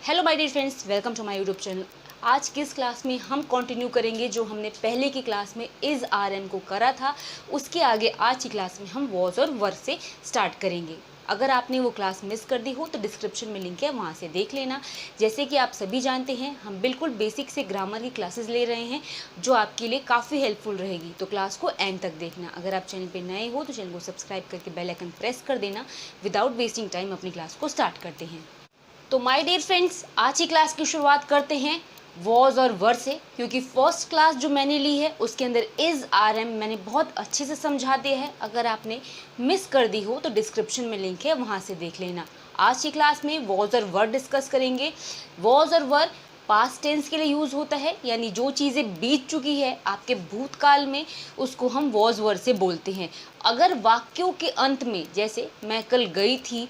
Hello my dear friends, welcome to my YouTube channel. आज की इस क्लास में हम कंटिन्यू करेंगे जो हमने पहले की क्लास में इज़ आर एम को करा था। उसके आगे आज की क्लास में हम वॉज और वर से स्टार्ट करेंगे। अगर आपने वो क्लास मिस कर दी हो तो डिस्क्रिप्शन में लिंक है, वहाँ से देख लेना। जैसे कि आप सभी जानते हैं, हम बिल्कुल बेसिक से ग्रामर की क्लासेस ले रहे हैं जो आपके लिए काफ़ी हेल्पफुल रहेगी। तो क्लास को एंड तक देखना। अगर आप चैनल पर नए हो तो चैनल को सब्सक्राइब करके बेल आइकन प्रेस कर देना। विदाउट वेस्टिंग टाइम अपनी क्लास को स्टार्ट करते हैं। तो माय डियर फ्रेंड्स, आज की क्लास की शुरुआत करते हैं वॉज और वर से, क्योंकि फर्स्ट क्लास जो मैंने ली है उसके अंदर इज़ आर एम मैंने बहुत अच्छे से समझा दिया है। अगर आपने मिस कर दी हो तो डिस्क्रिप्शन में लिंक है, वहाँ से देख लेना। आज की क्लास में वॉज और वर डिस्कस करेंगे। वॉज और वर पास्ट टेंस के लिए यूज़ होता है, यानी जो चीज़ें बीत चुकी है आपके भूतकाल में उसको हम वॉज वर से बोलते हैं। अगर वाक्यों के अंत में, जैसे मैं कल गई थी,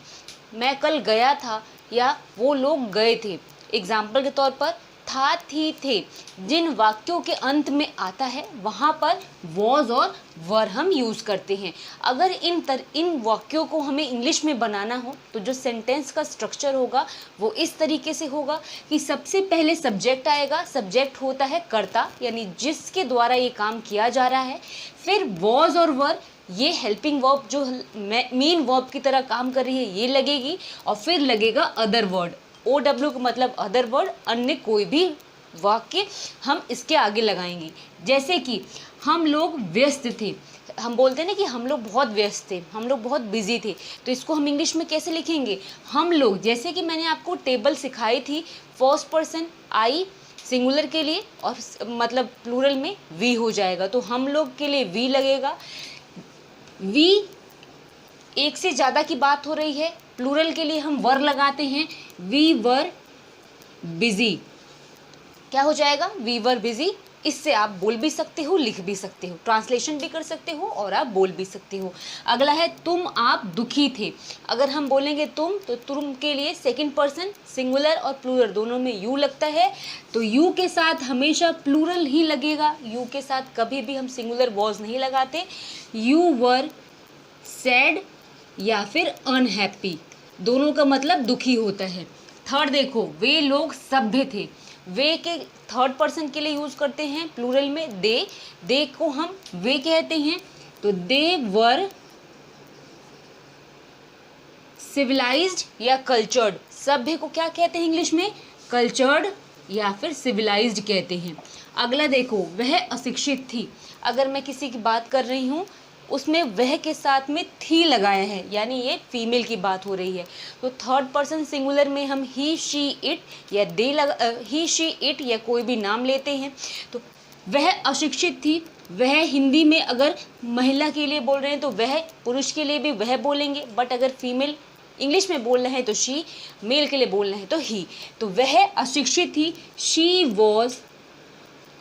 मैं कल गया था, या वो लोग गए थे, एग्जाम्पल के तौर पर था, थी, थे, जिन वाक्यों के अंत में आता है वहाँ पर वॉज और वर हम यूज़ करते हैं। अगर इन वाक्यों को हमें इंग्लिश में बनाना हो तो जो सेंटेंस का स्ट्रक्चर होगा वो इस तरीके से होगा कि सबसे पहले सब्जेक्ट आएगा। सब्जेक्ट होता है कर्ता, यानी जिसके द्वारा ये काम किया जा रहा है। फिर वॉज और वर, ये हेल्पिंग वर्ब जो मेन वर्ब की तरह काम कर रही है, ये लगेगी। और फिर लगेगा अदर वर्ड। OW का मतलब अदर वर्ड, अन्य कोई भी वाक्य हम इसके आगे लगाएंगे। जैसे कि हम लोग व्यस्त थे, हम बोलते हैं ना कि हम लोग बहुत व्यस्त थे, हम लोग बहुत बिजी थे, तो इसको हम इंग्लिश में कैसे लिखेंगे? हम लोग, जैसे कि मैंने आपको टेबल सिखाई थी, फर्स्ट पर्सन आई सिंगुलर के लिए और मतलब प्लूरल में वी हो जाएगा, तो हम लोग के लिए वी लगेगा। वी एक से ज़्यादा की बात हो रही है, प्लूरल के लिए हम वर लगाते हैं। वी वर बिजी, क्या हो जाएगा? We were busy. इससे आप बोल भी सकते हो, लिख भी सकते हो, ट्रांसलेशन भी कर सकते हो और आप बोल भी सकते हो। अगला है तुम, आप दुखी थे। अगर हम बोलेंगे तुम, तो तुम के लिए सेकंड पर्सन सिंगुलर और प्लूरल दोनों में यू लगता है, तो यू के साथ हमेशा प्लूरल ही लगेगा। यू के साथ कभी भी हम सिंगुलर वॉज नहीं लगाते। यू वर सैड या फिर अनहैप्पी, दोनों का मतलब दुखी होता है। थर्ड देखो, वे लोग सभ्य थे। वे के थर्ड पर्सन के लिए यूज़ करते हैं प्लूरल में दे को हम वे कहते हैं, तो दे वर सिविलाइज्ड या कल्चर्ड। सभ्य को क्या कहते हैं इंग्लिश में? कल्चर्ड या फिर सिविलाइज्ड कहते हैं। अगला देखो, वह अशिक्षित थी। अगर मैं किसी की बात कर रही हूँ उसमें वह के साथ में थी लगाया है, यानी ये फीमेल की बात हो रही है, तो थर्ड पर्सन सिंगुलर में हम ही शी इट या ही शी इट या कोई भी नाम लेते हैं। तो वह अशिक्षित थी, वह हिंदी में अगर महिला के लिए बोल रहे हैं तो वह, पुरुष के लिए भी वह बोलेंगे, बट अगर फीमेल इंग्लिश में बोल रहे हैं तो शी, मेल के लिए बोल रहे हैं तो ही। तो वह अशिक्षित थी, शी वॉज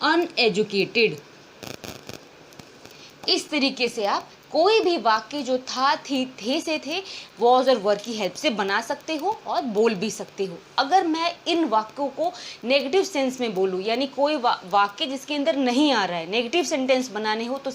अनएजुकेटेड। इस तरीके से आप कोई भी वाक्य जो था, थी, थे से थे, वॉज और वर की हेल्प से बना सकते हो और बोल भी सकते हो। अगर मैं इन वाक्यों को नेगेटिव सेंस में बोलूँ, यानी कोई वाक्य जिसके अंदर नहीं आ रहा है, नेगेटिव सेंटेंस बनाने हो, तो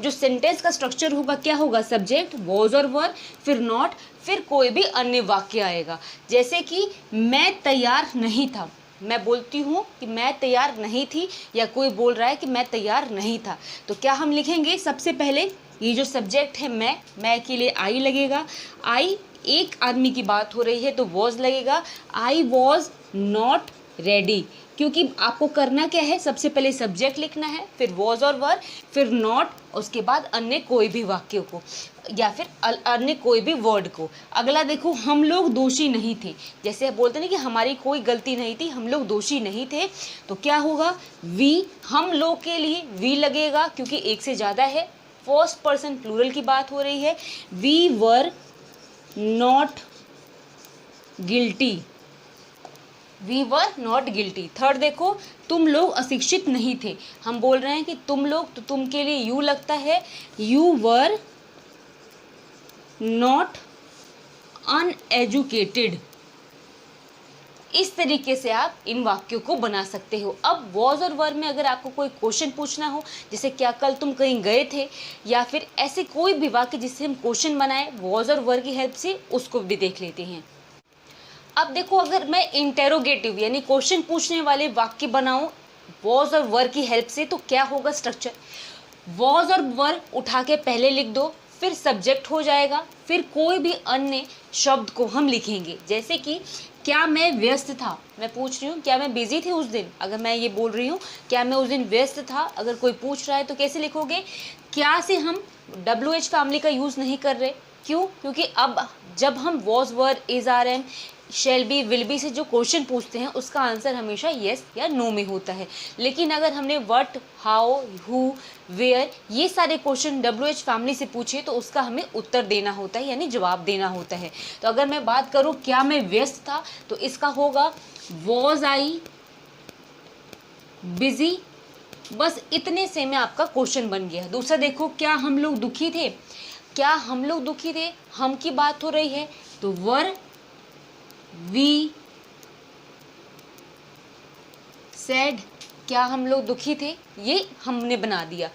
जो सेंटेंस का स्ट्रक्चर होगा क्या होगा? सब्जेक्ट वॉज और वर, फिर नॉट, फिर कोई भी अन्य वाक्य आएगा। जैसे कि मैं तैयार नहीं था, मैं बोलती हूँ कि मैं तैयार नहीं थी, या कोई बोल रहा है कि मैं तैयार नहीं था, तो क्या हम लिखेंगे? सबसे पहले ये जो सब्जेक्ट है मैं के लिए आई लगेगा। आई, एक आदमी की बात हो रही है तो वॉज लगेगा। आई वॉज नॉट रेडी, क्योंकि आपको करना क्या है? सबसे पहले सब्जेक्ट लिखना है, फिर वॉज और वर, फिर नॉट, उसके बाद अन्य कोई भी वाक्य को या फिर अन्य कोई भी वर्ड को। अगला देखो, हम लोग दोषी नहीं थे। जैसे बोलते हैं कि हमारी कोई गलती नहीं थी, हम लोग दोषी नहीं थे, तो क्या होगा? वी, हम लोग के लिए वी लगेगा क्योंकि एक से ज़्यादा है, फर्स्ट पर्सन प्लूरल की बात हो रही है। We were not guilty, we were not guilty. Third देखो, तुम लोग अशिक्षित नहीं थे। हम बोल रहे हैं कि तुम लोग, तो तुम के लिए यू लगता है, यू वर नॉट अनएजुकेटेड। इस तरीके से आप इन वाक्यों को बना सकते हो। अब वॉज और वर में अगर आपको कोई क्वेश्चन पूछना हो, जैसे क्या कल तुम कहीं गए थे, या फिर ऐसे कोई भी वाक्य जिससे हम क्वेश्चन बनाए वॉज और वर की हेल्प से, उसको भी देख लेते हैं। अब देखो, अगर मैं इंटेरोगेटिव यानी क्वेश्चन पूछने वाले वाक्य बनाऊं वॉज और वर की हेल्प से, तो क्या होगा स्ट्रक्चर? वॉज और वर उठा के पहले लिख दो, फिर सब्जेक्ट हो जाएगा, फिर कोई भी अन्य शब्द को हम लिखेंगे। जैसे कि क्या मैं व्यस्त था, मैं पूछ रही हूँ क्या मैं बिजी थी उस दिन, अगर मैं ये बोल रही हूँ क्या मैं उस दिन व्यस्त था, अगर कोई पूछ रहा है तो कैसे लिखोगे? क्या से हम WH फैमिली का यूज़ नहीं कर रहे, क्यों? क्योंकि अब जब हम was were is are am shall be will be से जो क्वेश्चन पूछते हैं उसका आंसर हमेशा येस या नो में होता है। लेकिन अगर हमने व्हाट, हाउ, हु, वेयर ये सारे क्वेश्चन WH फैमिली से पूछे तो उसका हमें उत्तर देना होता है, यानी जवाब देना होता है। तो अगर मैं बात करूँ क्या मैं व्यस्त था, तो इसका होगा वॉज आई बिजी। बस इतने से में आपका क्वेश्चन बन गया। दूसरा देखो, क्या हम लोग दुखी थे, क्या हम लोग दुखी थे, हम की बात हो रही है तो वर वी सैड, क्या हम लोग दुखी थे, ये हमने बना दिया।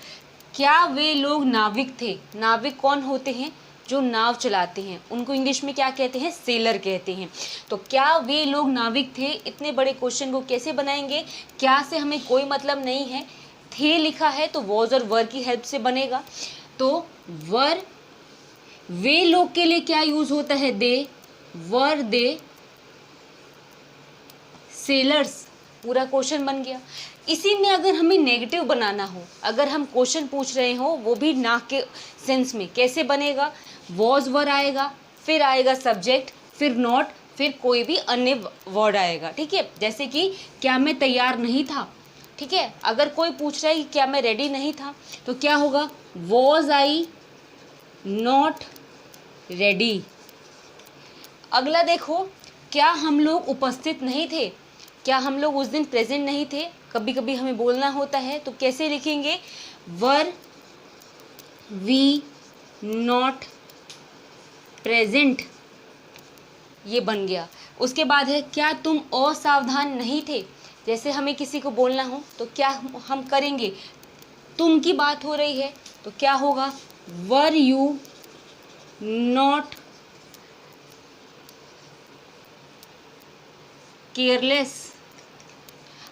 क्या वे लोग नाविक थे, नाविक कौन होते हैं? जो नाव चलाते हैं, उनको इंग्लिश में क्या कहते हैं? सेलर कहते हैं। तो क्या वे लोग नाविक थे, इतने बड़े क्वेश्चन को कैसे बनाएंगे? क्या से हमें कोई मतलब नहीं है, थे लिखा है तो वॉज और वर की हेल्प से बनेगा। तो वर, वे लोग के लिए क्या यूज होता है? दे, वर दे सेलर्स, पूरा क्वेश्चन बन गया। इसी में अगर हमें नेगेटिव बनाना हो, अगर हम क्वेश्चन पूछ रहे हो वो भी ना के सेंस में, कैसे बनेगा? वॉज वर आएगा, फिर आएगा सब्जेक्ट, फिर नॉट, फिर कोई भी अन्य वर्ड आएगा, ठीक है। जैसे कि क्या मैं तैयार नहीं था, ठीक है। अगर कोई पूछ रहा है कि क्या मैं रेडी नहीं था, तो क्या होगा? Was I not ready. अगला देखो, क्या हम लोग उपस्थित नहीं थे, क्या हम लोग उस दिन प्रेजेंट नहीं थे। कभी कभी हमें बोलना होता है तो कैसे लिखेंगे? वर वी नॉट प्रेजेंट, ये बन गया। उसके बाद है क्या तुम असावधान नहीं थे, जैसे हमें किसी को बोलना हो तो क्या हम करेंगे? तुम की बात हो रही है तो क्या होगा? Were you not careless.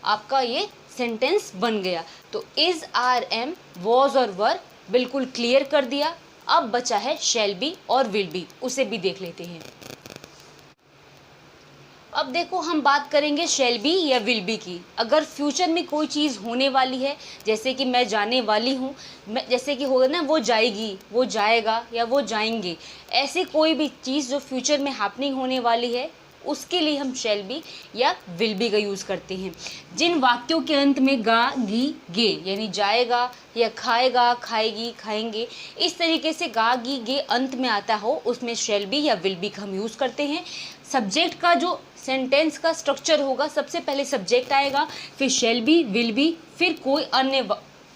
आपका ये सेंटेंस बन गया। तो इज, आर, एम, वॉज और वर बिल्कुल क्लियर कर दिया। अब बचा है शैल बी और विल बी, उसे भी देख लेते हैं। अब देखो, हम बात करेंगे शैल बी या विल बी की। अगर फ्यूचर में कोई चीज़ होने वाली है, जैसे कि मैं जाने वाली हूँ, मैं जैसे कि होगा ना वो जाएगी, वो जाएगा या वो जाएंगे, ऐसे कोई भी चीज़ जो फ्यूचर में हैपनिंग होने वाली है उसके लिए हम शैल बी या विल बी का यूज़ करते हैं। जिन वाक्यों के अंत में गा, गी, गे यानी जाएगा या खाएगा, खाएगी, खाएंगे, इस तरीके से गा, गी, गे अंत में आता हो उसमें शैल बी या विल बी का हम यूज़ करते हैं। सब्जेक्ट का जो सेंटेंस का स्ट्रक्चर होगा, सबसे पहले सब्जेक्ट आएगा, फिर शैल बी, विल बी, फिर कोई अन्य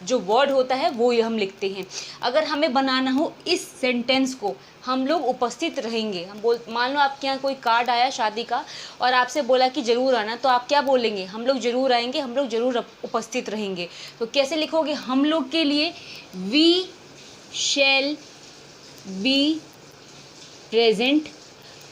जो वर्ड होता है वो ये हम लिखते हैं। अगर हमें बनाना हो इस सेंटेंस को, हम लोग उपस्थित रहेंगे, हम मान लो आपके यहाँ कोई कार्ड आया शादी का और आपसे बोला कि ज़रूर आना, तो आप क्या बोलेंगे? हम लोग ज़रूर आएंगे, हम लोग ज़रूर उपस्थित रहेंगे। तो कैसे लिखोगे? हम लोग के लिए वी शैल बी प्रेजेंट।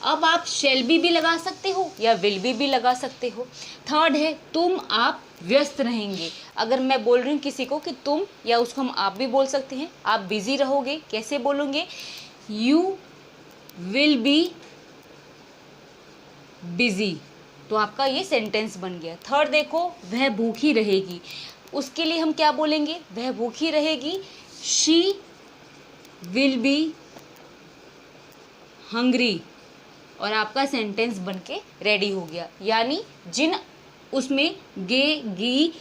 अब आप शैल बी भी लगा सकते हो या विल बी भी लगा सकते हो। थर्ड है तुम, आप व्यस्त रहेंगे। अगर मैं बोल रही हूँ किसी को कि तुम, या उसको हम आप भी बोल सकते हैं, आप बिजी रहोगे, कैसे बोलोगे? You will be busy. तो आपका ये सेंटेंस बन गया। थर्ड देखो, वह भूखी रहेगी, उसके लिए हम क्या बोलेंगे? वह भूखी रहेगी, शी विल बी हंग्री। और आपका सेंटेंस बनके रेडी हो गया। यानी जिन उसमें गे, गी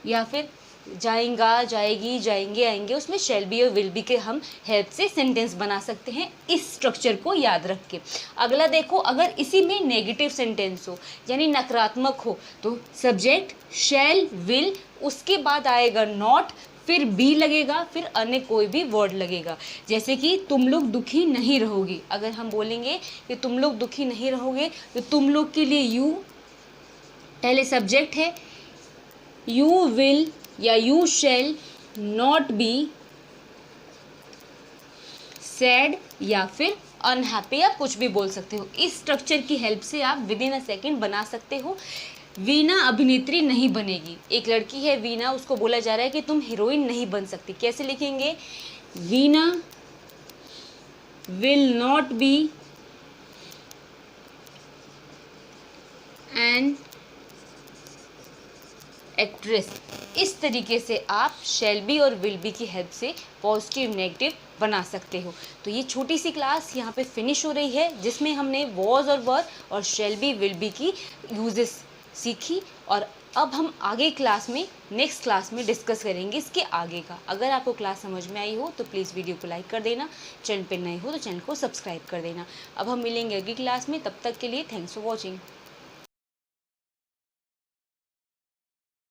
या फिर जाएगा, जाएगी, जाएंगे, आएंगे, उसमें शैल बी और विल बी के हम हेल्प से सेंटेंस बना सकते हैं, इस स्ट्रक्चर को याद रख के। अगला देखो, अगर इसी में नेगेटिव सेंटेंस हो यानी नकारात्मक हो तो सब्जेक्ट शैल, विल, उसके बाद आएगा नॉट, फिर बी लगेगा, फिर अन्य कोई भी वर्ड लगेगा। जैसे कि तुम लोग दुखी नहीं रहोगे, अगर हम बोलेंगे कि तुम लोग दुखी नहीं रहोगे तो तुम लोग के लिए यू पहले सब्जेक्ट है, यू विल या you shall not be sad या फिर अनहैप्पी, आप कुछ भी बोल सकते हो। इस स्ट्रक्चर की हेल्प से आप विद इन अ सेकेंड बना सकते हो। वीना अभिनेत्री नहीं बनेगी। एक लड़की है वीना, उसको बोला जा रहा है कि तुम हीरोइन नहीं बन सकती। कैसे लिखेंगे? Veena will not be an actress. इस तरीके से आप शैल बी और विल बी की हेल्प से पॉजिटिव नेगेटिव बना सकते हो। तो ये छोटी सी क्लास यहाँ पे फिनिश हो रही है, जिसमें हमने वॉज और वर और शैल बी विल बी की यूजेस सीखी। और अब हम आगे क्लास में, नेक्स्ट क्लास में डिस्कस करेंगे इसके आगे का। अगर आपको क्लास समझ में आई हो तो प्लीज़ वीडियो को लाइक कर देना, चैनल पे नए हो तो चैनल को सब्सक्राइब कर देना। अब हम मिलेंगे अगली क्लास में, तब तक के लिए थैंक्स फॉर वॉचिंग।